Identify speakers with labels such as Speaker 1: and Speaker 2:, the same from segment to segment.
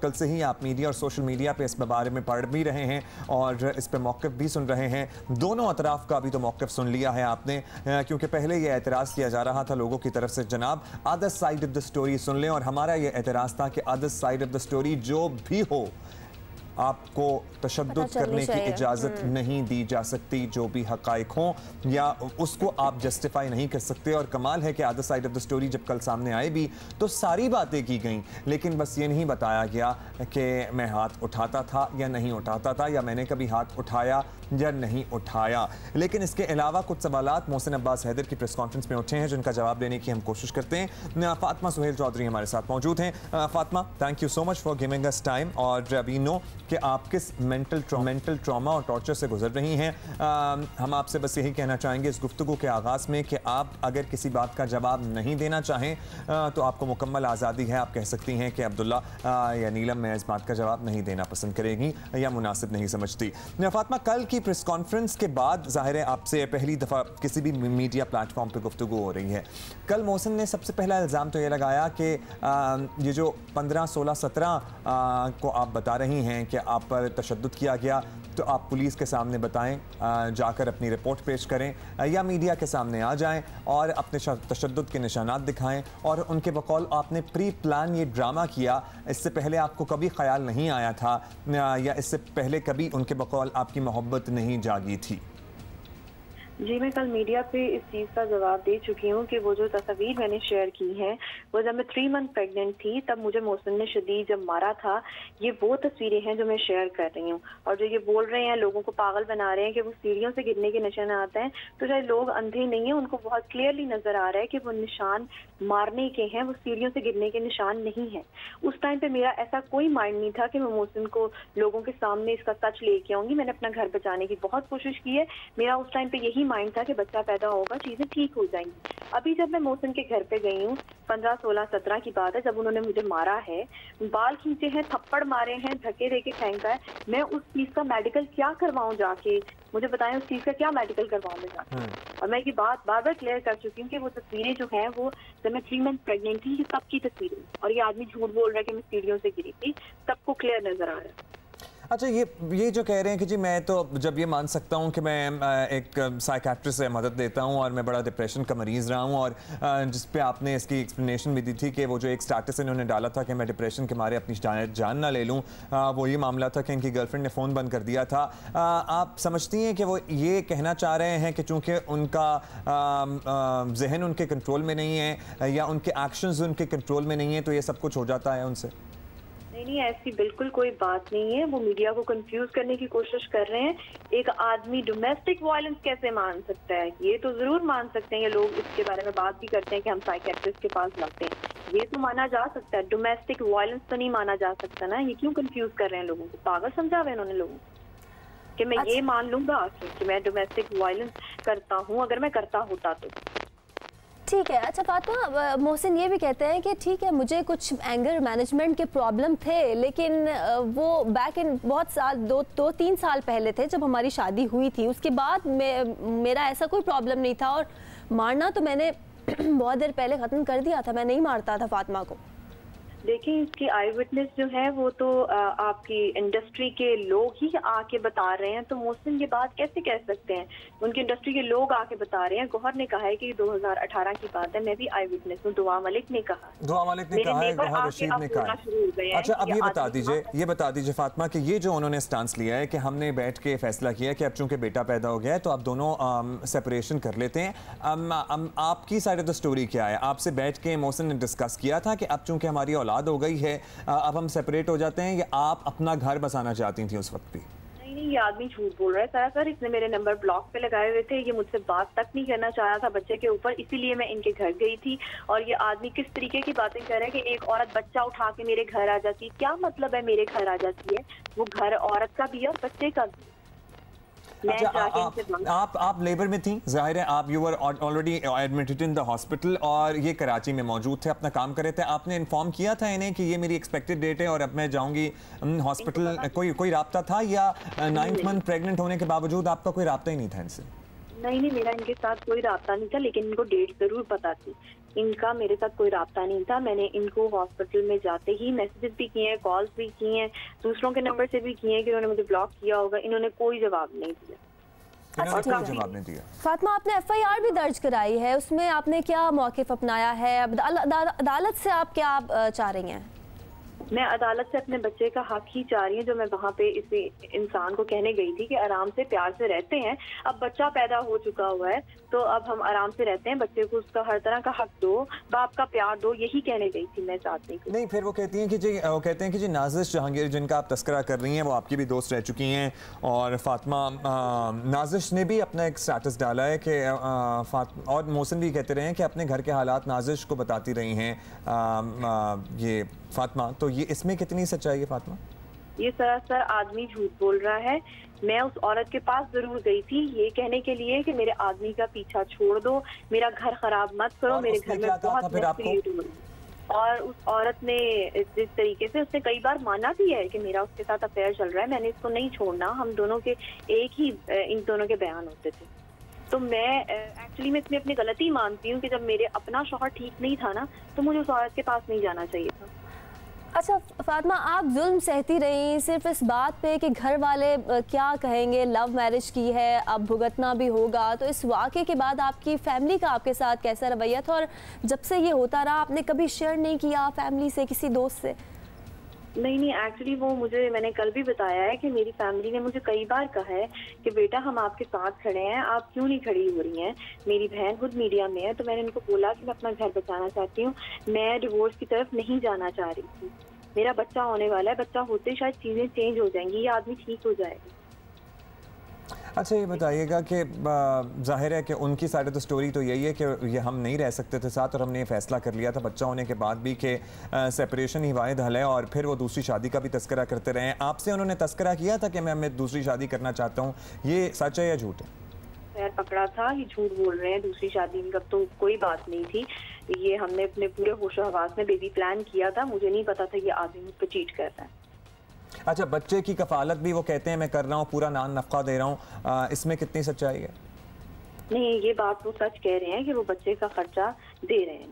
Speaker 1: कल से ही आप मीडिया और सोशल मीडिया पे इस बारे में पढ़ भी रहे हैं और इस पे मौक़िफ़ भी सुन रहे हैं। दोनों अतराफ़ का अभी तो मौक़िफ़ सुन लिया है आपने, क्योंकि पहले ये एतराज़ किया जा रहा था लोगों की तरफ से, जनाब other side of the story सुन लें, और हमारा ये एतराज़ था कि other side of the story जो भी हो आपको तशद्दुद करने की इजाज़त नहीं दी जा सकती। जो भी हक़ाइक़ हों या उसको आप जस्टिफाई नहीं कर सकते। और कमाल है कि other side of the story जब कल सामने आए भी तो सारी बातें की गई, लेकिन बस ये नहीं बताया गया कि मैं हाथ उठाता था या नहीं उठाता था, या मैंने कभी हाथ उठाया या नहीं उठाया। लेकिन इसके अलावा कुछ सवालात मोहसिन अब्बास हैदर की प्रेस कॉन्फ्रेंस में उठे हैं जिनका जवाब देने की हम कोशिश करते हैं। फातिमा सुहेल चौधरी हमारे साथ मौजूद हैं। Fatima, thank you so much for giving us time. और वी नो कि आप किस मेंटल ट्रॉमा और टॉर्चर से गुजर रही हैं। हम आपसे बस यही कहना चाहेंगे इस गुफ्तगू के आगाज़ में कि आप अगर किसी बात का जवाब नहीं देना चाहें तो आपको मुकम्मल आज़ादी है। आप कह सकती हैं कि अब्दुल्ला या नीलम मैं इस बात का जवाब नहीं देना पसंद करेगी या मुनासिब नहीं समझती। फातिमा, कल की प्रेस कॉन्फ्रेंस के बाद ज़ाहिर है आपसे पहली दफ़ा किसी भी मीडिया प्लेटफॉर्म पर गुफ्तगू हो रही है। कल मोहसिन ने सबसे पहला इल्ज़ाम तो ये लगाया कि ये जो 15, 16, 17 को आप बता रही हैं कि आप पर तशद्दुद किया गया, तो आप पुलिस के सामने बताएं, जाकर अपनी रिपोर्ट पेश करें या मीडिया के सामने आ जाएं और अपने तशद्दुद के निशानात दिखाएं। और उनके बकौल आपने प्री प्लान ये ड्रामा किया, इससे पहले आपको कभी ख्याल नहीं आया था या इससे पहले कभी उनके बकौल आपकी मोहब्बत नहीं जागी थी?
Speaker 2: जी, मैं कल मीडिया पे इस चीज़ का जवाब दे चुकी हूँ कि वो जो तस्वीर मैंने शेयर की है वो जब मैं 3 मंथ प्रेग्नेंट थी तब मुझे मोहसिन ने शदीद जब मारा था। ये वो तस्वीरें हैं जो मैं शेयर कर रही हूँ। और जो ये बोल रहे हैं लोगों को पागल बना रहे हैं कि वो सीढ़ियों से गिरने के निशान आते हैं, तो चाहे लोग अंधे नहीं हैं, उनको बहुत क्लियरली नजर आ रहा है कि वो निशान मारने के हैं, वो सीढ़ियों से गिरने के निशान नहीं है। उस टाइम पे मेरा ऐसा कोई माइंड नहीं था कि मैं मोहसिन को लोगों के सामने इसका सच लेके आऊंगी। मैंने अपना घर बचाने की बहुत कोशिश की है। मेरा उस टाइम पे यही माइंड था कि बच्चा पैदा होगा, चीजें ठीक हो जाएंगी। अभी जब मैं मोहसिन के घर पे गई हूँ, 15, 16, 17 की बात है, जब उन्होंने मुझे मारा है, बाल खींचे हैं, थप्पड़ मारे हैं, धक्के देके फेंका है, मैं उस चीज का मेडिकल क्या करवाऊं जाके? मुझे बताएं उस चीज का क्या मेडिकल करवाऊं मैं जाके? और मैं ये बात बार बार क्लियर कर चुकी हूँ कि वो तस्वीरें जो हैं वो जब मैं 3 मंथ प्रेग्नेंट थी, ये सबकी तस्वीरें, और ये आदमी झूठ बोल रहा है कि मैं सीढ़ियों से गिरी थी, सबको क्लियर नजर आ रहा है।
Speaker 1: अच्छा, ये जो कह रहे हैं कि जी मैं तो जब ये मान सकता हूँ कि मैं एक साइकेट्रिस्ट से मदद देता हूँ और मैं बड़ा डिप्रेशन का मरीज़ रहा हूँ, और जिस पे आपने इसकी एक्सप्लेनेशन भी दी थी कि वो जो एक स्टेटस इन्होंने डाला था कि मैं डिप्रेशन के मारे अपनी जान ना ले लूँ, वो ये मामला था कि इनकी गर्लफ्रेंड ने फ़ोन बंद कर दिया था। आप समझती हैं कि वो ये कहना चाह रहे हैं कि चूँकि उनका जहन उनके कंट्रोल में नहीं है या उनके एक्शंस उनके कंट्रोल में नहीं है तो ये सब कुछ हो जाता है उनसे?
Speaker 2: नहीं, ऐसी बिल्कुल कोई बात नहीं है। वो मीडिया को कंफ्यूज करने की कोशिश कर रहे हैं। एक आदमी डोमेस्टिक वायलेंस कैसे मान सकता है? ये तो जरूर मान सकते हैं। ये लोग इसके बारे में बात भी करते हैं कि हम साइकेट्रिस्ट के पास जाते हैं, ये तो माना जा सकता है। डोमेस्टिक वायलेंस तो नहीं माना जा सकता ना। ये क्यों कंफ्यूज कर रहे हैं लोगों को? पागल समझा हुआ है इन्होंने लोगों को कि मैं ये मान लूंगा कि मैं डोमेस्टिक वायलेंस करता हूँ, अगर मैं करता होता तो।
Speaker 3: ठीक है। अच्छा फातिमा, मोहसिन ये भी कहते हैं कि ठीक है मुझे कुछ एंगर मैनेजमेंट के प्रॉब्लम थे, लेकिन वो बैक इन बहुत साल 2-3 साल पहले थे जब हमारी शादी हुई थी। उसके बाद मेरा ऐसा कोई प्रॉब्लम नहीं था, और मारना तो मैंने बहुत देर पहले ख़त्म कर दिया था। मैं नहीं मारता था फातिमा को।
Speaker 2: देखिए, इसकी आई विटनेस जो है वो तो आपकी इंडस्ट्री के लोग ही आके बता रहे हैं, तो मोहसिन ये बात कैसे कह सकते हैं? उनकी इंडस्ट्री के लोग आके बता रहे हैं। गौहर ने कहा है कि 2018 की बात है, मैं भी आई विटनेस हूँ। दुआ मलिक ने कहा है,
Speaker 1: गौहर रशीद ने कहा। अच्छा, अब ये बता दीजिए फातिमा कि ये जो उन्होंने स्टांस लिया है कि हमने बैठ के फैसला किया कि अब चूंकि बेटा पैदा हो गया है तो आप दोनों सेपरेशन कर लेते हैं, आपकी साइड ऑफ द स्टोरी क्या है? आपसे बैठ के मोहसिन ने डिस्कस किया था कि अब चूंकि हमारी औलाद हो गई है अब हम सेपरेट हो जाते हैं, या आप अपना घर बसाना चाहती थी उस वक्त भी?
Speaker 2: नहीं, ये आदमी झूठ बोल रहा है सरासर। इसने मेरे नंबर ब्लॉक पे लगाए हुए थे। ये मुझसे बात तक नहीं करना चाह रहा था बच्चे के ऊपर, इसीलिए मैं इनके घर गई थी। और ये आदमी किस तरीके की बातें कर रहा है कि एक औरत बच्चा उठा के मेरे घर आ जाती है। क्या मतलब है मेरे घर आ जाती है? वो घर औरत का भी है और बच्चे का भी।
Speaker 1: अच्छा, आप लेबर में थी, जाहिर है आप you were already admitted in the hospital और ये कराची में मौजूद थे, अपना काम कर रहे थे। आपने इन्फॉर्म किया था इन्हें कि ये मेरी एक्सपेक्टेड डेट है और अब मैं जाऊंगी हॉस्पिटल? कोई राब्ता था या 9th मंथ प्रेग्नेंट होने के बावजूद आपका कोई राब्ता ही नहीं था इनसे?
Speaker 2: नहीं, मेरा इनके साथ कोई राब्ता नहीं था, लेकिन इनको डेट जरूर पता थी इनका मेरे साथ कोई राब्ता नहीं था। मैंने इनको हॉस्पिटल में जाते ही मैसेजेस भी किए हैं, कॉल्स भी किए हैं, दूसरों के नंबर से भी किए हैं कि उन्होंने मुझे ब्लॉक किया होगा, इन्होंने कोई जवाब नहीं दिया।
Speaker 3: अच्छा,
Speaker 1: जवाब नहीं दिया।
Speaker 3: फातिमा, आपने FIR भी दर्ज कराई है, उसमें आपने क्या मौक़िफ़ अपनाया है? अदालत से आप क्या चाह रही हैं?
Speaker 2: मैं अदालत से अपने बच्चे का हक ही चाह रही हूँ, जो मैं वहाँ पे इस इंसान को कहने गई थी कि आराम से प्यार से रहते हैं। अब बच्चा पैदा हो चुका हुआ है तो अब हम आराम से रहते हैं, बच्चे को उसका हर तरह का हक दो, बाप का प्यार दो, यही कहने गई थी मैं चाहती हूँ।
Speaker 1: नहीं, फिर वो कहती हैं कि वो कहते हैं कि जी नाजिश जहांगीर जिनका आप तस्करा कर रही हैं वो आपकी भी दोस्त रह चुकी हैं, और फातिमा नाजिश ने भी अपना एक स्टेटस डाला है कि और मोहसिन भी कहते रहे हैं कि अपने घर के हालात नाजिश को बताती रही हैं ये फातिमा। तो ये इसमें कितनी सच्चाई है फातिमा?
Speaker 2: ये सरासर आदमी झूठ बोल रहा है। मैं उस औरत के पास जरूर गई थी ये कहने के लिए कि मेरे आदमी का पीछा छोड़ दो, मेरा घर खराब मत करो, मेरे घर में बहुत। और उस औरत ने जिस तरीके से, उसने कई बार माना भी है कि मेरा उसके साथ अफेयर चल रहा है, मैंने इसको नहीं छोड़ना, हम दोनों के एक ही इन दोनों के बयान होते थे। तो मैं एक्चुअली मैं इसमें अपनी गलती मानती हूँ कि जब मेरे अपना शौहर ठीक नहीं था ना, तो मुझे उस औरत के पास नहीं जाना चाहिए था।
Speaker 3: अच्छा फातिमा, आप जुल्म सहती रही सिर्फ इस बात पे कि घर वाले क्या कहेंगे, लव मैरिज की है, अब भुगतना भी होगा, तो इस वाक़े के बाद आपकी फैमिली का आपके साथ कैसा रवैया था? और जब से ये होता रहा आपने कभी शेयर नहीं किया फैमिली से, किसी दोस्त से?
Speaker 2: नहीं, एक्चुअली वो मैंने कल भी बताया है कि मेरी फैमिली ने मुझे कई बार कहा है कि बेटा हम आपके साथ खड़े हैं, आप क्यों नहीं खड़ी हो रही हैं। मेरी बहन खुद मीडिया में है, तो मैंने उनको बोला कि मैं अपना घर बचाना चाहती हूँ, मैं डिवोर्स की तरफ नहीं जाना चाह रही थी, मेरा बच्चा होने वाला है, बच्चा होते ही शायद चीज़ें चेंज हो जाएंगी, ये आदमी ठीक हो जाएगा।
Speaker 1: अच्छा, ये बताइएगा कि जाहिर है कि उनकी साइड ऑफ द स्टोरी तो यही है कि ये हम नहीं रह सकते थे साथ, और हमने ये फैसला कर लिया था बच्चा होने के बाद भी कि सेपरेशन ही वाहिद हल है, और फिर वो दूसरी शादी का भी तस्करा करते रहे हैं। आपसे उन्होंने तस्करा किया था कि मैं दूसरी शादी करना चाहता हूँ, ये सच है या झूठ है?
Speaker 2: पैर पकड़ा था, ये झूठ बोल रहे हैं, दूसरी शादी का तो कोई बात नहीं थी। ये हमने अपने पूरे होशो हवास में बेबी प्लान किया था, मुझे नहीं पता था ये आदमी मुझ पर चीट कर रहा है।
Speaker 1: अच्छा, बच्चे की कफालत भी वो कहते हैं मैं कर रहा हूँ, पूरा नान नफका दे रहा हूँ, इसमें कितनी सच्चाई है?
Speaker 2: नहीं, ये बात वो सच कह रहे हैं कि वो बच्चे का खर्चा दे रहे हैं।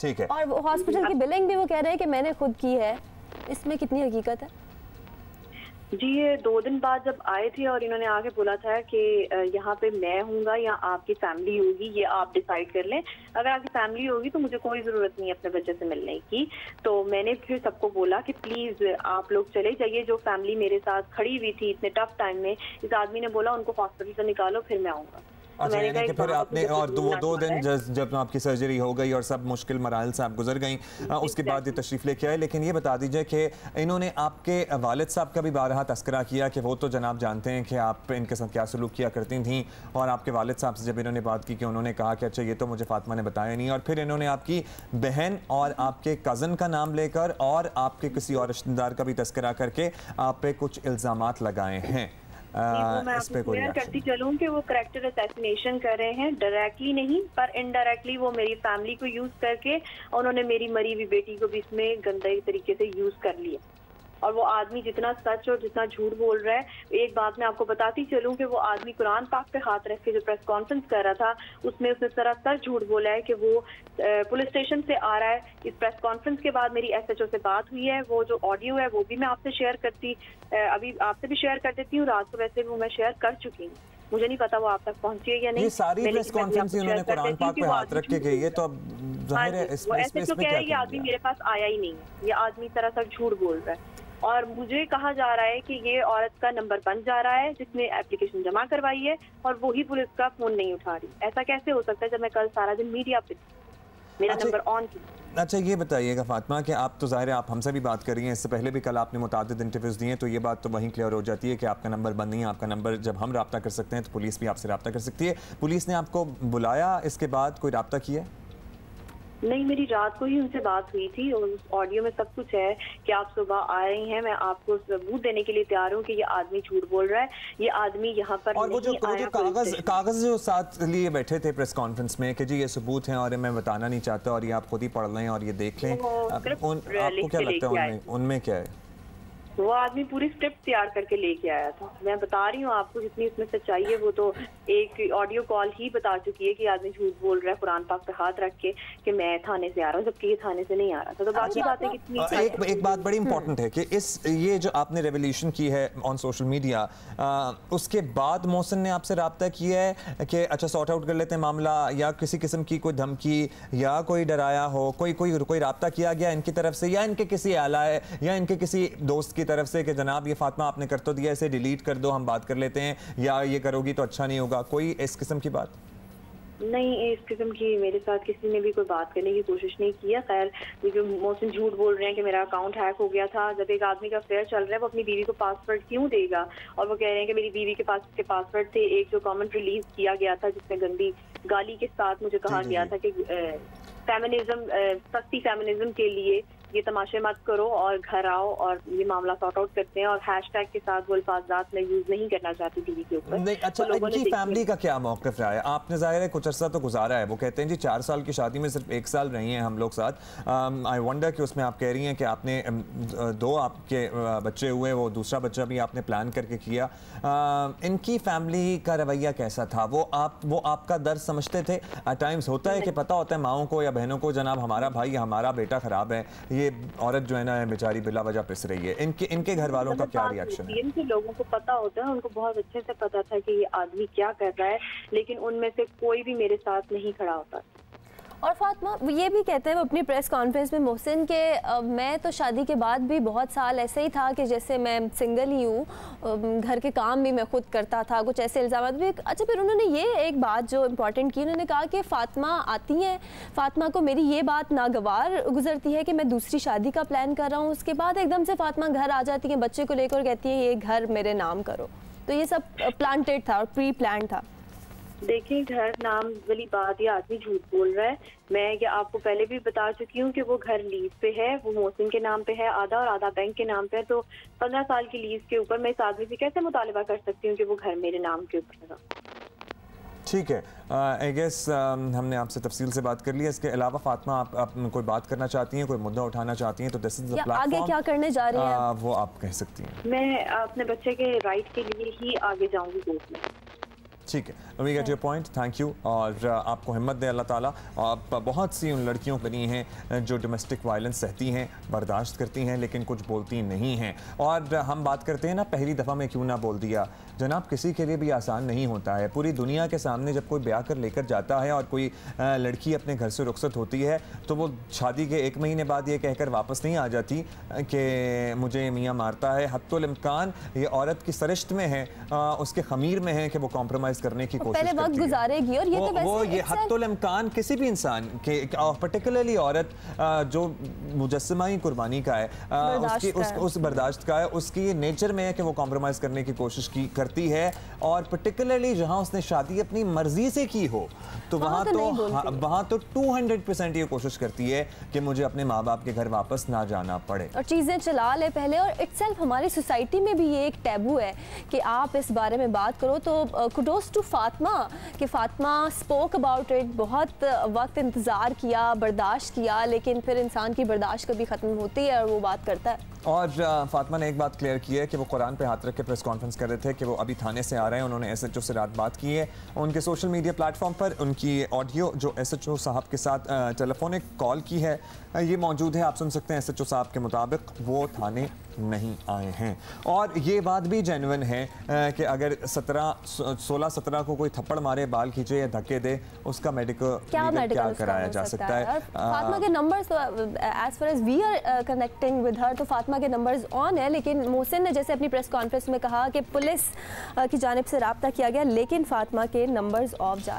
Speaker 1: ठीक है।
Speaker 3: और हॉस्पिटल की बिलिंग भी वो कह रहे हैं कि मैंने खुद की है, इसमें कितनी हकीकत है?
Speaker 2: जी, ये 2 दिन बाद जब आए थे और इन्होंने आके बोला था कि यहाँ पे मैं हूँगा या आपकी फैमिली होगी, ये आप डिसाइड कर लें। अगर आपकी फैमिली होगी तो मुझे कोई ज़रूरत नहीं है अपने बच्चे से मिलने की। तो मैंने फिर सबको बोला कि प्लीज़ आप लोग चले जाइए, जो फैमिली मेरे साथ खड़ी हुई थी इतने टफ टाइम में। इस आदमी ने बोला उनको हॉस्पिटल से निकालो, फिर मैं आऊँगा।
Speaker 1: अच्छा, यानी कि फिर आपने और वो 2 दिन जब आपकी सर्जरी हो गई और सब मुश्किल मराहल से आप गुजर गई, उसके बाद ये तशरीफ़ लेके आए। लेकिन ये बता दीजिए कि इन्होंने आपके वालिद साहब का भी बारहा तस्करा किया कि वो तो जनाब जानते हैं कि आप इनके साथ क्या सलूक किया करती थी, और आपके वालिद साहब से जब इन्होंने बात की कि उन्होंने कहा कि अच्छा ये तो मुझे फातिमा ने बताया नहीं, और फिर इन्होंने आपकी बहन और आपके कज़न का नाम लेकर और आपके किसी और रिश्तेदार का भी तस्करा करके आप पे कुछ इल्ज़ामात लगाए हैं।
Speaker 2: मैं क्लियर करती चलूं कि वो कैरेक्टर असैसिनेशन कर रहे हैं, डायरेक्टली नहीं पर इनडायरेक्टली वो मेरी फैमिली को यूज करके उन्होंने मेरी मरी हुई बेटी को भी इसमें गंदे तरीके से यूज कर लिया। और वो आदमी जितना सच और जितना झूठ बोल रहा है, एक बात मैं आपको बताती चलूं कि वो आदमी कुरान पाक पे हाथ रख के जो प्रेस कॉन्फ्रेंस कर रहा था उसमें उसने सरासर झूठ बोला है कि वो पुलिस स्टेशन से आ रहा है। इस प्रेस कॉन्फ्रेंस के बाद मेरी SHO से बात हुई है, वो जो ऑडियो है वो भी मैं आपसे शेयर करती, अभी आपसे भी शेयर कर देती हूँ, रात को वैसे वो मैं शेयर कर चुकी हूँ, मुझे नहीं पता वो आप तक पहुंची है या नहीं।
Speaker 1: ये सारी प्रेस कॉन्फ्रेंस उन्होंने कुरान पाक पे हाथ रख के की है, तो अब जाहिर है इसमें क्या है,
Speaker 2: ये आदमी मेरे पास आया ही नहीं है, ये आदमी सरासर झूठ बोल रहा है। और मुझे कहा जा रहा है कि ये औरत का नंबर बन जा रहा है जिसने एप्लीकेशन जमा करवाई है, और वही पुलिस का फोन नहीं उठा रही। ऐसा कैसे हो सकता है जब मैं कल सारा दिन मीडिया पे मेरा नंबर ऑन थी।
Speaker 1: अच्छा, ये बताइएगा फातिमा कि आप तो ज़ाहिर है आप हमसे भी बात कर रही हैं, इससे पहले भी कल आपने मुतादिद इंटरव्यूज़ दिए, तो ये बात तो वहीं क्लियर हो जाती है कि आपका नंबर बंद नहीं है। आपका नंबर जब हम रब्ता कर सकते हैं तो पुलिस भी आपसे रब्ता कर सकती है। पुलिस ने आपको बुलाया, इसके बाद कोई रब्ता किया?
Speaker 2: नहीं, मेरी रात को ही उनसे बात हुई थी, और उस ऑडियो में सब कुछ है कि आप सुबह आ रही हैं, मैं आपको सबूत देने के लिए तैयार हूँ कि ये आदमी झूठ बोल रहा है, ये आदमी यहाँ पर
Speaker 1: और वो जो कागज जो साथ लिए बैठे थे प्रेस कॉन्फ्रेंस में कि जी ये सबूत हैं और मैं बताना नहीं चाहता और ये आप खुद ही पढ़ लें और ये देख लें, आपको क्या लगता है उनमें क्या है?
Speaker 2: वो आदमी पूरी स्क्रिप्ट तैयार करके लेके आया था। मैं बता रही हूँ आपको, जितनी इसमें सच्चाई है वो तो एक ऑडियो कॉल ही बता चुकी है कि आदमी झूठ बोल रहा है कुरान पाक पे हाथ रख के कि मैं थाने से आ रहा हूँ, जबकि ये थाने से नहीं आ रहा था। तो बाकी बातें कितनी
Speaker 1: एक बात बड़ी इंपॉर्टेंट है कि ये जो आपने रेवोल्यूशन की है ऑन सोशल मीडिया, उसके बाद मोहसिन ने आपसे राब्ता किया है कि अच्छा सॉर्ट आउट कर लेते हैं मामला, या किसी किस्म की कोई धमकी या कोई डराया हो, कोई राब्ता किया गया इनकी तरफ से, या इनके किसी आलाए या इनके किसी दोस्त की तरफ से कि जनाब ये फातिमा आपने कर तो दिया, इसे डिलीट कर दो, हम बात कर लेते हैं, या ये करोगी तो अच्छा नहीं होगा, कोई इस किस्म की बात?
Speaker 2: नहीं, इस किस्म की मेरे साथ किसी ने भी कोई बात करने की कोशिश नहीं किया। खैर, जो मोहसिन झूठ बोल रहे हैं कि मेरा अकाउंट हैक हो गया था, जब एक आदमी का अफेयर चल रहा है वो अपनी बीवी को पासवर्ड क्यों देगा? और वो कह रहे हैं कि मेरी बीवी के पास उसके पासवर्ड थे। एक जो कमेंट रिलीज किया गया था जिसमें गंदी गाली के साथ मुझे कहा गया था कि फेमिनिज्म, सस्ती फेमिनिज्म के लिए ये तमाशे मत करो और घर आओ और ये मामला सॉर्ट आउट करते हैं, और हैशटैग के साथ वो अल्फाज़ मैं यूज नहीं करना चाहती टीवी के ऊपर।
Speaker 1: नहीं, अच्छा, तो इनकी फैमिली का क्या मौक़िफ़ रहा है? आपने ज़ाहिर है कुछ अर्सा तो गुजारा है। वो कहते हैं जी 4 साल की शादी में सिर्फ 1 साल रही हैं हम लोग साथ। आई वंडर कि उसमें आप कह रही हैं कि आपने 2 आपके बच्चे हुए, वो दूसरा बच्चा भी आपने प्लान करके किया। इनकी फैमिली का रवैया कैसा था? वो आपका दर्द समझते थे? एट टाइम्स होता है कि पता होता है माओं को या बहनों को, जनाब हमारा भाई हमारा बेटा ख़राब है, ये औरत जो है ना बेचारी बिला वजह पिस रही है, इनके घर वालों का क्या रिएक्शन है?
Speaker 2: इनके लोगों को पता होता है, उनको बहुत अच्छे से पता था कि ये आदमी क्या कर रहा है, लेकिन उनमें से कोई भी मेरे साथ नहीं खड़ा होता।
Speaker 3: और फातिमा ये भी कहते हैं वो अपनी प्रेस कॉन्फ्रेंस में मोहसिन के, मैं तो शादी के बाद भी बहुत साल ऐसे ही था कि जैसे मैं सिंगल ही हूँ, घर के काम भी मैं खुद करता था, कुछ ऐसे इल्ज़ाम भी। अच्छा, फिर उन्होंने ये एक बात जो इम्पोर्टेंट की, उन्होंने कहा कि फातिमा आती हैं, फातिमा को मेरी ये बात नागवार गुजरती है कि मैं दूसरी शादी का प्लान कर रहा हूँ, उसके बाद एकदम से फातिमा घर आ जाती हैं बच्चे को लेकर, कहती है ये घर मेरे नाम करो। तो ये सब प्लांटेड था और प्री प्लान था।
Speaker 2: देखिए, घर नाम वाली बात, ये आदमी झूठ बोल रहा है। मैं ये आपको पहले भी बता चुकी हूँ कि वो घर लीज पे है, वो मोहसिन के नाम पे है आधा, और आधा बैंक के नाम पे है। तो 15 साल की लीज के ऊपर मैं इस आदमी से कैसे मुतालिबा कर सकती हूँ कि वो घर मेरे नाम के ऊपर है?
Speaker 1: ठीक है, आई गेस हमने आपसे तफसील से बात कर ली है। इसके अलावा फातिमा आप कोई बात करना चाहती हैं, कोई मुद्दा उठाना चाहती हैं, तो दिस इज द प्लेटफॉर्म।
Speaker 3: आगे क्या करने जा रही हैं?
Speaker 1: वो आप कह सकती हैं।
Speaker 2: मैं अपने बच्चे के राइट के लिए ही आगे जाऊंगी कोर्ट में।
Speaker 1: ठीक है, we get your point, thank you. और आपको हिम्मत दे अल्लाह ताला। आप बहुत सी उन लड़कियों बनी हैं जो डोमेस्टिक वायलेंस सहती हैं, बर्दाश्त करती हैं, लेकिन कुछ बोलती नहीं हैं। और हम बात करते हैं ना, पहली दफ़ा में क्यों ना बोल दिया। जनाब, किसी के लिए भी आसान नहीं होता है। पूरी दुनिया के सामने जब कोई ब्याह कर लेकर जाता है और कोई लड़की अपने घर से रुखसत होती है, तो वो शादी के 1 महीने बाद ये कहकर वापस नहीं आ जाती कि मुझे मियाँ मारता है। हत्तुल इम्कान ये औरत की सरिश्त में है, उसके खमीर में है कि वो कॉम्प्रोमाइज़ करने की कोशिश करती है, वक्त
Speaker 3: गुजारेगी। और ये तो
Speaker 1: वो ये हत्तुल इम्कान किसी भी इंसान के, पर्टिकुलरली औरत जो मुजस्समा ही कुर्बानी का है, उस बर्दाश्त का है, उसकी नेचर में है कि वो कॉम्प्रोमाइज़ करने की कोशिश करती है। और पर्टिकुलरली जहां उसने शादी अपनी मर्जी से की हो, तो वहां तो 200% ये कोशिश करती है कि मुझे अपने माँ बाप के घर वापस ना जाना पड़े
Speaker 3: और चीज़ें चला ले पहले। और इटसेल्फ हमारी सोसाइटी में भी ये एक टैबू है कि आप इस बारे में बात करो। तो कुडोस टू फातिमा कि फातिमा स्पोक अबाउट इट, बहुत वक्त इंतज़ार किया, बर्दाश्त किया, लेकिन फिर इंसान की बर्दाश्त कभी ख़त्म होती है और वो बात करता है।
Speaker 1: और फातिमा ने एक बात क्लियर की है कि वो कुरान पे हाथ रख के प्रेस कॉन्फ्रेंस कर रहे थे कि वो अभी थाने से आ रहे हैं। उन्होंने एसएचओ से रात बात की है। उनके सोशल मीडिया प्लेटफॉर्म पर उनकी ऑडियो जो एसएचओ साहब के साथ टेलीफोनिक कॉल की है ये मौजूद है, आप सुन सकते हैं। एसएचओ साहब के मुताबिक वो थाने नहीं आए हैं। और ये बात भी जेन्युइन है कि अगर 16-17 को कोई थप्पड़ मारे, बाल खींचे या धक्के दे, उसका मेडिकल क्या कराया जा सकता है?
Speaker 3: फातिमा के numbers, as far as we are connecting with her, तो फातिमा के नंबर्स ऑन है। लेकिन मोहसिन ने जैसे अपनी प्रेस कॉन्फ्रेंस में कहा कि पुलिस की जानिब से राब्ता किया गया, लेकिन फातिमा के नंबर्स ऑफ जा